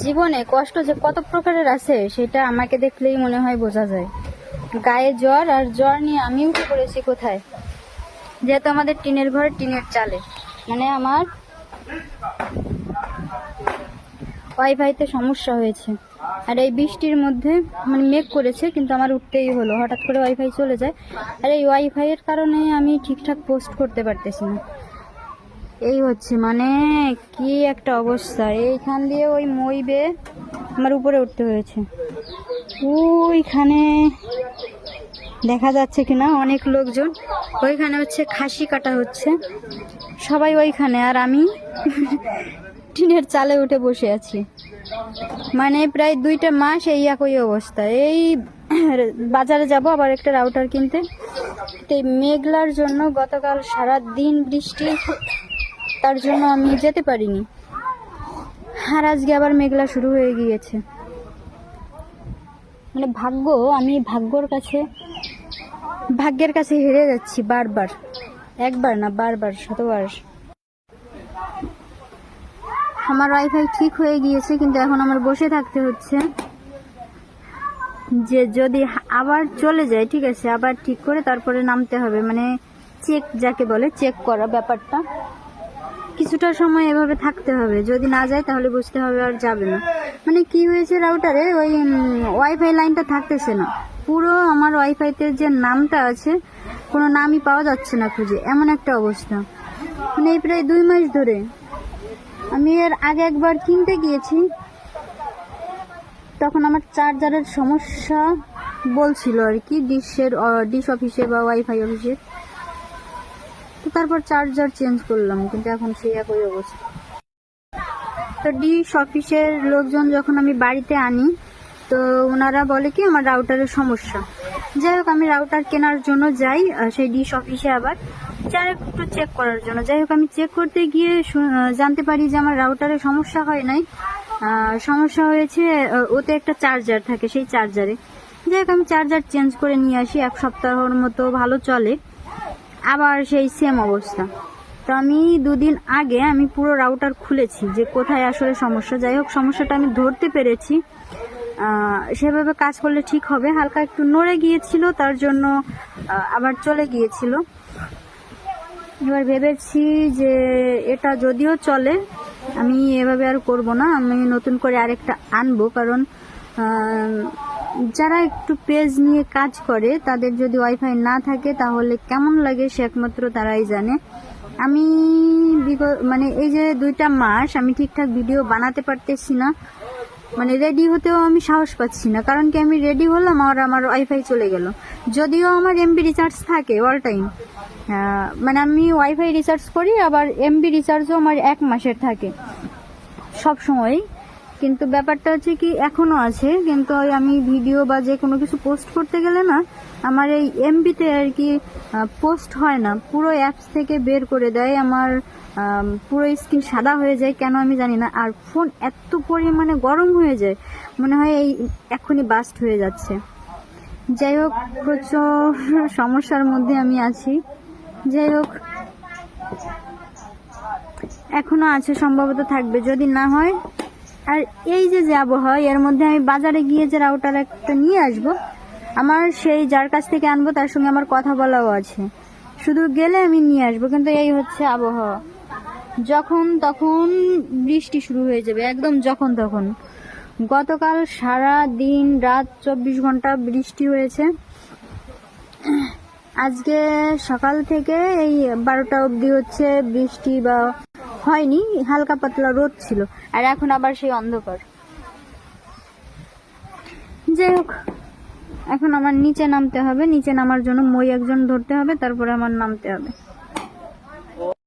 জীবনে কষ্ট যে কত প্রকারের আছে সেটা আমাকে দেখলেই মনে হয় বোঝা যায়। গায়ে জ্বর, আর জ্বর নিয়ে আমি উঠে পড়েছি কোথায়, যেহেতু আমাদের টিনের ঘর, টিনের চালে, মানে আমার ওয়াইফাইতে সমস্যা হয়েছে। আর এই বৃষ্টির মধ্যে মানে মেঘ করেছে, কিন্তু আমার উঠতেই হলো, হঠাৎ করে ওয়াইফাই চলে যায়। আর এই ওয়াইফাইয়ের কারণে আমি ঠিকঠাক পোস্ট করতে পারতেছি না। এই হচ্ছে মানে কি একটা অবস্থা। এইখান দিয়ে ওই মই বেয়ে আমার উপরে উঠতে হয়েছে। ওইখানে দেখা যাচ্ছে কিনা অনেক লোকজন, ওইখানে হচ্ছে খাসি কাটা হচ্ছে, সবাই ওইখানে, আর আমি টিনের চালে উঠে বসে আছি। মানে প্রায় 2টা মাস এই একই অবস্থা। এই বাজারে যাব আবার একটা রাউটার কিনতে, এই মেঘলার জন্য গতকাল সারা দিন বৃষ্টি, তার জন্য আমি যেতে পারিনি। আর আজকে আবার মেঘলা শুরু হয়ে গিয়েছে। মানে ভাগ্য, আমি ভাগ্যের কাছে হেরে যাচ্ছি বারবার, একবার না বারবার, শতবার। আমার ওয়াইফাই ঠিক হয়ে গিয়েছে, কিন্তু এখন আমার বসে থাকতে হচ্ছে, যে যদি আবার চলে যায় ঠিক আছে, আবার ঠিক করে তারপরে নামতে হবে। মানে চেক যাকে বলে, চেক করা ব্যাপারটা, কিছুটা সময় এভাবে থাকতে হবে। যদি না যায় তাহলে বুঝতে হবে আর যাবে না। মানে কি হয়েছে, রাউটারে ওই ওয়াইফাই লাইনটা থাকতেছে না। পুরো আমার ওয়াইফাইতে যে নামটা আছে, কোনো নামই পাওয়া যাচ্ছে না খুঁজে, এমন একটা অবস্থা। মানে এই প্রায় 2 মাস ধরে। আমি এর আগে একবার কিনতে গিয়েছি, তখন আমার চার্জারের সমস্যা বলছিল আর কি, ডিশ অফিসে বা ওয়াইফাই অফিসে। তো তারপর চার্জার চেঞ্জ করলাম, কিন্তু এখন সেই একই অবস্থা। তো ডিশ অফিসের লোকজন যখন আমি বাড়িতে আনি, তো ওনারা বলে কি আমার রাউটারের সমস্যা। যাই হোক, আমি রাউটার কেনার জন্য যাই সেই ডিশ অফিসে, আবার যাই একটু চেক করার জন্য। যাই হোক, আমি চেক করতে গিয়ে জানতে পারি যে আমার রাউটারের সমস্যা হয় নাই, সমস্যা হয়েছে ওতে একটা চার্জার থাকে, সেই চার্জারে। যাই হোক, আমি চার্জার চেঞ্জ করে নিয়ে আসি, 1 সপ্তাহের মতো ভালো চলে, আবার সেই সেম অবস্থা। তো আমি 2 দিন আগে আমি পুরো রাউটার খুলেছি যে কোথায় আসলে সমস্যা। যাই হোক, সমস্যাটা আমি ধরতে পেরেছি। সেভাবে কাজ করলে ঠিক হবে। হালকা একটু নড়ে গিয়েছিল, তার জন্য আবার চলে গিয়েছিল। এবার ভেবেছি যে এটা যদিও চলে, আমি এভাবে আর করব না, আমি নতুন করে আরেকটা আনবো। কারণ যারা একটু পেজ নিয়ে কাজ করে, তাদের যদি ওয়াইফাই না থাকে তাহলে কেমন লাগে সে একমাত্র তারাই জানে। আমি মানে এই যে 2টা মাস আমি ঠিকঠাক ভিডিও বানাতে পারতেছি না, মানে রেডি হতেও আমি সাহস পাচ্ছি না। কারণ কি, আমি রেডি হলাম আর আমার ওয়াইফাই চলে গেল। যদিও আমার এমবি রিচার্জ থাকে অল টাইম, মানে আমি ওয়াইফাই রিচার্জ করি, আবার এমবি রিচার্জও আমার 1 মাসের থাকে সব সময়। কিন্তু ব্যাপারটা হচ্ছে কি, এখনো আছে, কিন্তু আমি ভিডিও বা যে কোনো কিছু পোস্ট করতে গেলে না, আমার এই এমবিতে আর কি পোস্ট হয় না, পুরো অ্যাপস থেকে বের করে দেয়। আমার পুরো স্ক্রিন সাদা হয়ে যায়, কেন আমি জানি না। আর ফোন এত পরিমাণে গরম হয়ে যায়, মনে হয় এই এখনই বাস্ট হয়ে যাচ্ছে। যাই হোক, প্রচুর সমস্যার মধ্যে আমি আছি। যাই হোক, এখনো আছে, সম্ভবত থাকবে যদি না হয়। আর এই যে আবহাওয়া, এর মধ্যে আমি বাজারে গিয়ে যে রাউটার একটা নিয়ে আসবো, আমার সেই যার কাছ থেকে আনবো তার সঙ্গে আমার কথা বলাও আছে, শুধু গেলে আমি নিয়ে আসবো। কিন্তু এই হচ্ছে আবহাওয়া, যখন তখন বৃষ্টি শুরু হয়ে যাবে, একদম যখন তখন। গতকাল সারা দিন রাত 24 ঘন্টা বৃষ্টি হয়েছে। আজকে সকাল থেকে এই 12টা অবধি হচ্ছে বৃষ্টি, বা হয়নি, হালকা পাতলা রোদ ছিল। আর এখন আবার সেই অন্ধকার। যাই হোক, এখন আমার নিচে নামতে হবে, নিচে নামার জন্য মই একজন ধরতে হবে, তারপরে আমার নামতে হবে।